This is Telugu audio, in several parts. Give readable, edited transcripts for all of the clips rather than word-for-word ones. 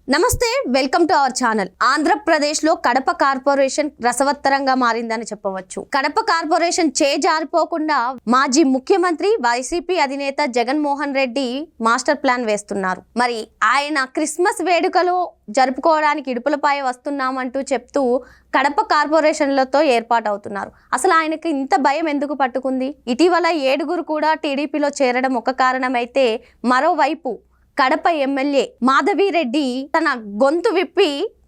నమస్తే, వెల్కమ్ టు అవర్ ఛానల్. ఆంధ్రప్రదేశ్లో కడప కార్పొరేషన్ రసవత్తరంగా మారిందని చెప్పవచ్చు. కడప కార్పొరేషన్ చేజారిపోకుండా మాజీ ముఖ్యమంత్రి వైసీపీ అధినేత జగన్మోహన్ రెడ్డి మాస్టర్ ప్లాన్ వేస్తున్నారు. మరి ఆయన క్రిస్మస్ వేడుకలు జరుపుకోవడానికి ఇడుపులపై వస్తున్నామంటూ చెప్తూ కడప కార్పొరేషన్లతో ఏర్పాటవుతున్నారు. అసలు ఆయనకి ఇంత భయం ఎందుకు పట్టుకుంది? ఇటీవల 7 కూడా టీడీపీలో చేరడం ఒక కారణమైతే, మరోవైపు కడప ఎమ్మెల్యే మాధవిరెడ్డి తన గొంతు విప్పి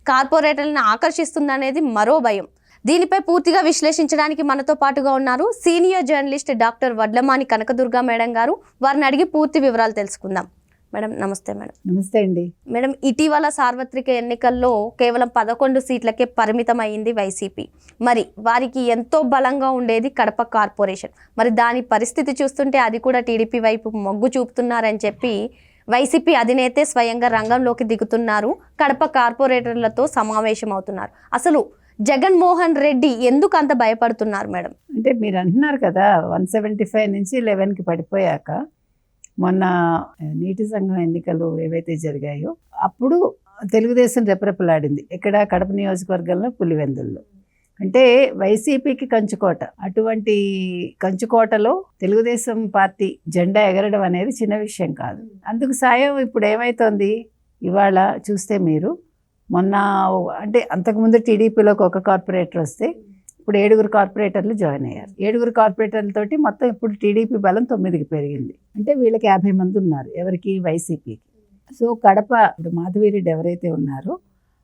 కార్పొరేటర్లను ఆకర్షిస్తుందనేది మరో భయం. దీనిపై పూర్తిగా విశ్లేషించడానికి మనతో పాటుగా ఉన్నారు senior journalist doctor Vadlamani Kanakadurga madam గారు. వారిని అడిగి పూర్తి వివరాలు తెలుసుకుందాం. మేడం నమస్తే. మేడం నమస్తే అండి. మేడం, ఇటీవల సార్వత్రిక ఎన్నికల్లో కేవలం 11 సీట్లకే పరిమితం అయింది వైసీపీ. మరి వారికి ఎంతో బలంగా ఉండేది కడప కార్పొరేషన్. మరి దాని పరిస్థితి చూస్తుంటే అది కూడా టీడీపీ వైపు మొగ్గు చూపుతున్నారని చెప్పి వైసీపీ అధినేతే స్వయంగా రంగంలోకి దిగుతున్నారు. కడప కార్పొరేటర్లతో సమావేశం అవుతున్నారు. అసలు జగన్మోహన్ రెడ్డి ఎందుకు అంత భయపడుతున్నారు మేడం? అంటే మీరు అంటున్నారు కదా 175 నుంచి 11కి పడిపోయాక మొన్న నీటి సంఘం ఎన్నికలు ఏవైతే జరిగాయో అప్పుడు తెలుగుదేశం రెపరెపలాడింది. ఇక్కడ కడప నియోజకవర్గంలో పులివెందుల్లో. అంటే వైసీపీకి కంచుకోట. అటువంటి కంచుకోటలో తెలుగుదేశం పార్టీ జెండా ఎగరడం అనేది చిన్న విషయం కాదు. అందుకు సాయం ఇప్పుడు ఏమవుతోంది, ఇవాళ చూస్తే మీరు మొన్న అంటే అంతకుముందు టీడీపీలోకి ఒక కార్పొరేటర్ వస్తే ఇప్పుడు 7 కార్పొరేటర్లు జాయిన్ అయ్యారు. 7 కార్పొరేటర్లతోటి మొత్తం ఇప్పుడు టీడీపీ బలం 9కి పెరిగింది. అంటే వీళ్ళకి 50 మంది ఉన్నారు. ఎవరికి? వైసీపీకి. సో కడప ఇప్పుడు మాధవిరెడ్డి ఎవరైతే ఉన్నారో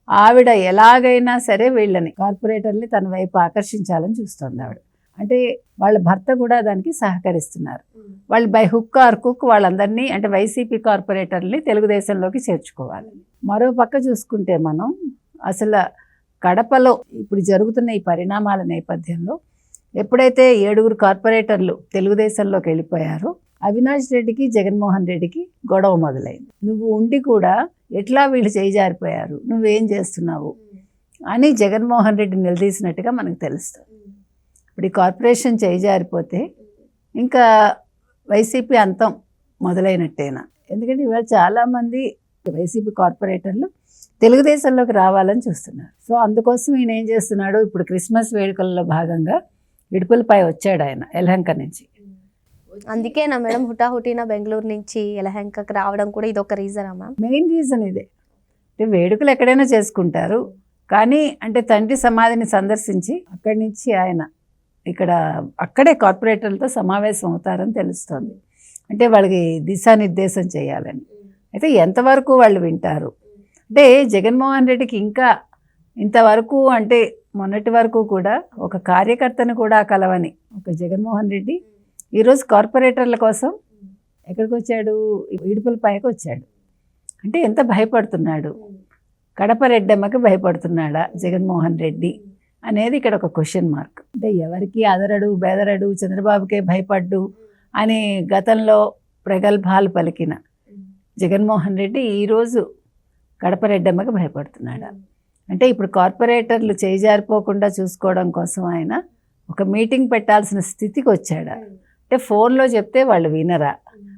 ఆవిడ ఎలాగైనా సరే వీళ్ళని కార్పొరేటర్ని తన వైపు ఆకర్షించాలని చూస్తుంది ఆవిడ. అంటే వాళ్ళ భర్త కూడా దానికి సహకరిస్తున్నారు. వాళ్ళు బై హుక్ ఆర్ కుక్ వాళ్ళందరినీ అంటే వైసీపీ కార్పొరేటర్ని తెలుగుదేశంలోకి చేర్చుకోవాలి. మరో పక్క చూసుకుంటే మనం అసలు కడపలో ఇప్పుడు జరుగుతున్న ఈ పరిణామాల నేపథ్యంలో ఎప్పుడైతే 7 కార్పొరేటర్లు తెలుగుదేశంలోకి వెళ్ళిపోయారో అవినాష్ రెడ్డికి జగన్మోహన్ రెడ్డికి గొడవ మొదలైంది. నువ్వు ఉండి కూడా ఎట్లా వీళ్ళు చేజారిపోయారు, నువ్వేం చేస్తున్నావు అని జగన్మోహన్ రెడ్డి నిలదీసినట్టుగా మనకు తెలుస్తుంది. ఇప్పుడు ఈ కార్పొరేషన్ చేజారిపోతే ఇంకా వైసీపీ అంతం మొదలైనట్టేనా? ఎందుకంటే ఇవాళ చాలామంది వైసీపీ కార్పొరేటర్లు తెలుగుదేశంలోకి రావాలని చూస్తున్నారు. సో అందుకోసం ఈయన ఏం చేస్తున్నాడు, ఇప్పుడు క్రిస్మస్ వేడుకల్లో భాగంగా ఇడుపులపై వచ్చాడు ఆయన యలహంక నుంచి. అందుకేనా మేడం హుటాహుటిన బెంగళూరు నుంచి యలహంకకి రావడం కూడా ఇది ఒక రీజనా మ్యామ్? మెయిన్ రీజన్ ఇదే. అంటే వేడుకలు ఎక్కడైనా చేసుకుంటారు, కానీ అంటే తండ్రి సమాధిని సందర్శించి అక్కడి నుంచి ఆయన ఇక్కడ అక్కడే కార్పొరేటర్లతో సమావేశం అవుతారని తెలుస్తోంది. అంటే వాళ్ళకి దిశానిర్దేశం చేయాలని. అయితే ఎంతవరకు వాళ్ళు వింటారు? అంటే జగన్మోహన్ రెడ్డికి ఇంకా ఇంతవరకు అంటే మొన్నటి వరకు కూడా ఒక కార్యకర్తను కూడా కలవని ఒక జగన్మోహన్ రెడ్డి ఈరోజు కార్పొరేటర్ల కోసం ఎక్కడికి వచ్చాడు? ఇడుపులపైకి వచ్చాడు. అంటే ఎంత భయపడుతున్నాడు? కడప రెడ్డమ్మకి భయపడుతున్నాడా జగన్మోహన్ రెడ్డి అనేది ఇక్కడ ఒక క్వశ్చన్ మార్క్. అంటే ఎవరికి అదరడు బెదరడు, చంద్రబాబుకే భయపడ్డు అని గతంలో ప్రగల్భాలు పలికిన జగన్మోహన్ రెడ్డి ఈరోజు కడప రెడ్డమ్మకి భయపడుతున్నాడా? అంటే ఇప్పుడు కార్పొరేటర్లు చేజారిపోకుండా చూసుకోవడం కోసం ఆయన ఒక మీటింగ్ పెట్టాల్సిన స్థితికి వచ్చాడా? అంటే ఫోన్లో చెప్తే వాళ్ళు వినరా?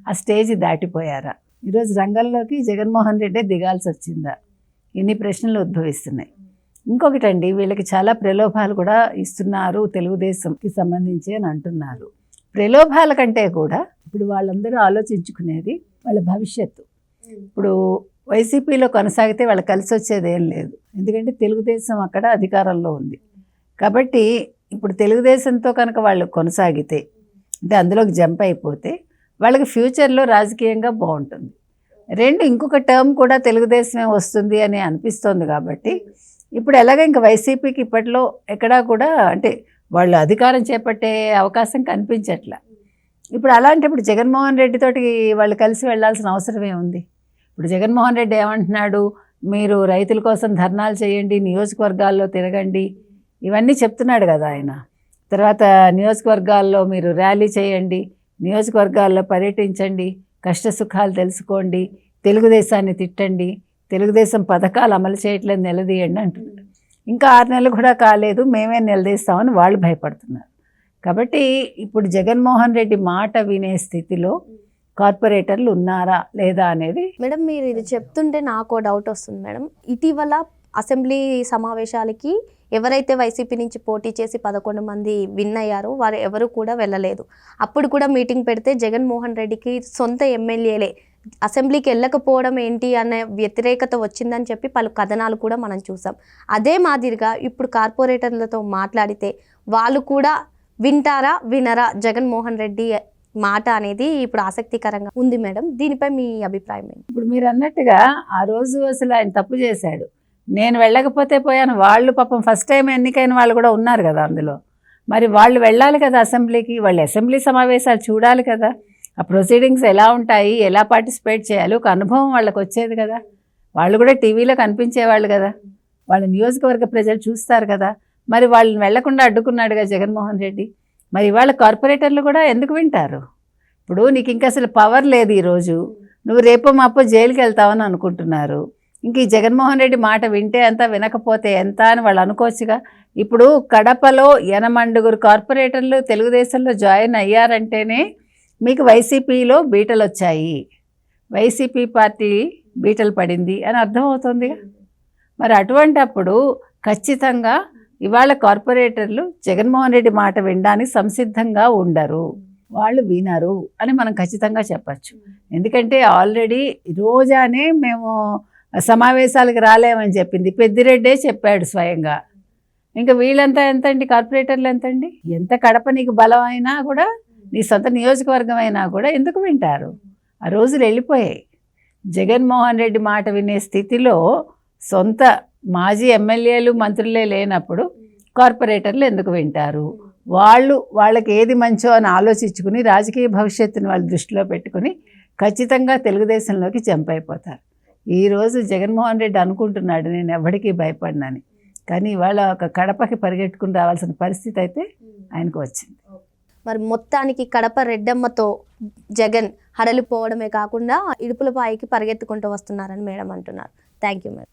ఆ స్టేజ్ దాటిపోయారా? ఈరోజు రంగంలోకి జగన్మోహన్ రెడ్డి దిగాల్సి వచ్చిందా? ఇన్ని ప్రశ్నలు ఉద్భవిస్తున్నాయి. ఇంకొకటండి, వీళ్ళకి చాలా ప్రలోభాలు కూడా ఇస్తున్నారు తెలుగుదేశంకి సంబంధించి అని అంటున్నారు. ప్రలోభాల కంటే కూడా ఇప్పుడు వాళ్ళందరూ ఆలోచించుకునేది వాళ్ళ భవిష్యత్తు. ఇప్పుడు వైసీపీలో కొనసాగితే వాళ్ళు కలిసి వచ్చేది ఏం లేదు. ఎందుకంటే తెలుగుదేశం అక్కడ అధికారంలో ఉంది కాబట్టి ఇప్పుడు తెలుగుదేశంతో కనుక వాళ్ళు కొనసాగితే అంటే అందులోకి జంప్ అయిపోతే వాళ్ళకి ఫ్యూచర్లో రాజకీయంగా బాగుంటుంది. ఇంకొక టర్మ్ కూడా తెలుగుదేశమే వస్తుంది అని అనిపిస్తోంది. కాబట్టి ఇప్పుడు ఎలాగ ఇంకా వైసీపీకి ఇప్పట్లో ఎక్కడా కూడా అంటే వాళ్ళు అధికారం చేపట్టే అవకాశం కనిపించట్లా. ఇప్పుడు అలాంటప్పుడు జగన్మోహన్ రెడ్డితోటి వాళ్ళు కలిసి వెళ్ళాల్సిన అవసరం ఏముంది? ఇప్పుడు జగన్మోహన్ రెడ్డి ఏమంటున్నాడు, మీరు రైతుల కోసం ధర్నాలు చేయండి, నియోజకవర్గాల్లో తిరగండి, ఇవన్నీ చెప్తున్నాడు కదా ఆయన. తర్వాత నియోజకవర్గాల్లో మీరు ర్యాలీ చేయండి, నియోజకవర్గాల్లో పర్యటించండి, కష్ట సుఖాలు తెలుసుకోండి, తెలుగుదేశాన్ని తిట్టండి, తెలుగుదేశం పథకాలు అమలు చేయట్లేదు నిలదీయండి అంటున్నాడు. ఇంకా 6 నెలలు కూడా కాలేదు, మేమే నిలదీస్తామని వాళ్ళు భయపడుతున్నారు. కాబట్టి ఇప్పుడు జగన్మోహన్ రెడ్డి మాట వినే స్థితిలో కార్పొరేటర్లు ఉన్నారా లేదా అనేది. మేడం మీరు ఇది చెప్తుంటే నాకు డౌట్ వస్తుంది మేడం. ఇటీవల అసెంబ్లీ సమావేశాలకి ఎవరైతే వైసీపీ నుంచి పోటీ చేసి 11 మంది విన్ అయ్యారో వారు ఎవరు కూడా వెళ్ళలేదు. అప్పుడు కూడా మీటింగ్ పెడితే జగన్మోహన్ రెడ్డికి సొంత ఎమ్మెల్యేలే అసెంబ్లీకి వెళ్ళకపోవడం ఏంటి అనే వ్యతిరేకత వచ్చిందని చెప్పి పలు కథనాలు కూడా మనం చూసాం. అదే మాదిరిగా ఇప్పుడు కార్పొరేటర్లతో మాట్లాడితే వాళ్ళు కూడా వింటారా వినరా జగన్మోహన్ రెడ్డి మాట అనేది ఇప్పుడు ఆసక్తికరంగా ఉంది మేడం. దీనిపై మీ అభిప్రాయం ఏంటి? ఇప్పుడు మీరు అన్నట్టుగా ఆ రోజు అసలు ఆయన తప్పు చేశాడు. నేను వెళ్ళకపోతే పోయాను, వాళ్ళు పాపం ఫస్ట్ టైం ఎన్నికైన వాళ్ళు కూడా ఉన్నారు కదా అందులో. మరి వాళ్ళు వెళ్ళాలి కదా అసెంబ్లీకి, వాళ్ళు అసెంబ్లీ సమావేశాలు చూడాలి కదా, ఆ ప్రొసీడింగ్స్ ఎలా ఉంటాయి, ఎలా పార్టిసిపేట్ చేయాలి, ఒక అనుభవం వాళ్ళకి వచ్చేది కదా. వాళ్ళు కూడా టీవీలో కనిపించేవాళ్ళు కదా, వాళ్ళ నియోజకవర్గ ప్రజలు చూస్తారు కదా. మరి వాళ్ళని వెళ్లకుండా అడ్డుకున్నాడుగా జగన్మోహన్ రెడ్డి. మరి ఇవాళ కార్పొరేటర్లు కూడా ఎందుకు వింటారు? ఇప్పుడు నీకు ఇంకా అసలు పవర్ లేదు, ఈరోజు నువ్వు రేపో మాపో జైలుకి వెళ్తావని అనుకుంటున్నారు. ఇంక ఈ జగన్మోహన్ రెడ్డి మాట వింటే ఎంత, వినకపోతే ఎంత అని వాళ్ళు అనుకోవచ్చుగా. ఇప్పుడు కడపలో 89 కార్పొరేటర్లు తెలుగుదేశంలో జాయిన్ అయ్యారంటేనే మీకు వైసీపీలో బీటలు వచ్చాయి, వైసీపీ పార్టీ బీటలు పడింది అని అర్థమవుతుందిగా. మరి అటువంటప్పుడు ఖచ్చితంగా ఇవాళ కార్పొరేటర్లు జగన్మోహన్ రెడ్డి మాట వినడానికి సంసిద్ధంగా ఉండరు, వాళ్ళు వినరు అని మనం ఖచ్చితంగా చెప్పచ్చు. ఎందుకంటే ఆల్రెడీ రోజానే మేము సమావేశాలకు రాలేమని చెప్పింది, పెద్దిరెడ్డే చెప్పాడు స్వయంగా. ఇంకా వీళ్ళంతా ఎంతండి, కార్పొరేటర్లు ఎంతండి? ఎంత కడప నీకు బలం అయినా కూడా, నీ సొంత నియోజకవర్గం అయినా కూడా ఎందుకు వింటారు? ఆ రోజులు వెళ్ళిపోయాయి. జగన్మోహన్ రెడ్డి మాట వినే స్థితిలో సొంత మాజీ ఎమ్మెల్యేలు మంత్రులే లేనప్పుడు కార్పొరేటర్లు ఎందుకు వింటారు? వాళ్ళకి ఏది మంచో అని ఆలోచించుకుని రాజకీయ భవిష్యత్తుని వాళ్ళు దృష్టిలో పెట్టుకుని ఖచ్చితంగా తెలుగుదేశంలోకి జంప్ అయిపోతారు. ఈరోజు జగన్మోహన్ రెడ్డి అనుకుంటున్నాడు నేను ఎవరికీ భయపడినని, కానీ ఇవాళ ఒక కడపకి పరిగెట్టుకుని రావాల్సిన పరిస్థితి అయితే ఆయనకు వచ్చింది. మరి మొత్తానికి కడప రెడ్డమ్మతో జగన్ హడలిపోవడమే కాకుండా ఇడుపులపాయికి పరిగెత్తుకుంటూ వస్తున్నారని మేడం అంటున్నారు. Thank you madam.